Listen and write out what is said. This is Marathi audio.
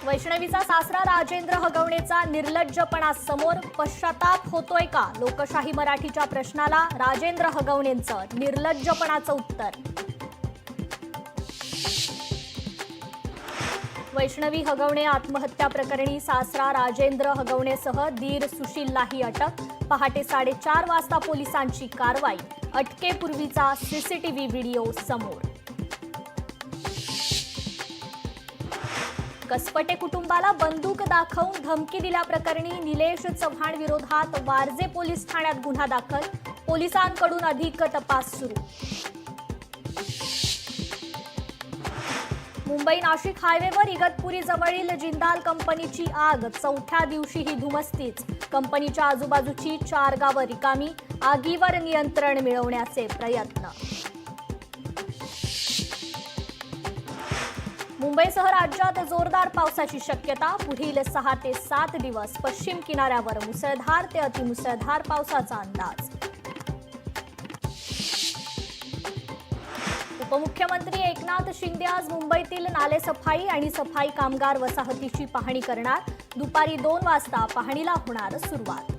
वैष्णवीचा सासरा राजेंद्र हगवणेचा निर्लज्जपणा समोर, पश्चाताप होतोय का? लोकशाही मराठीच्या प्रश्नाला राजेंद्र हगवणेंचं निर्लज्जपणाचं उत्तर. वैष्णवी हगवणे आत्महत्या प्रकरणी सासरा राजेंद्र हगवणेसह दीर सुशीललाही अटक. पहाटे 4:30 वाजता पोलिसांची कारवाई. अटकेपूर्वीचा सीसीटीव्ही व्हिडिओ समोर. कसपटे कुटुंबाला बंदूक दाखवून धमकी दिल्याप्रकरणी निलेश चव्हाण विरोधात वारजे पोलीस ठाण्यात गुन्हा दाखल. पोलिसांकडून अधिक तपास सुरू. मुंबई नाशिक हायवेवर इगतपुरी जवळील जिंदाल कंपनीची आग. चौथ्या दिवशीही धुमस्तीच. कंपनीच्या आजूबाजूची 4 गावं रिकामी. आगीवर नियंत्रण मिळवण्याचे प्रयत्न. मुंबईसह राज्यात जोरदार पावसाची शक्यता. पुढील 6 ते 7 दिवस पश्चिम किनाऱ्यावर मुसळधार ते अतिमुसळधार पावसाचा अंदाज. उपमुख्यमंत्री एकनाथ शिंदे आज मुंबईतील नालेसफाई आणि सफाई कामगार वसाहतीची पाहणी करणार. दुपारी 2 वाजता पाहणीला होणार सुरुवात.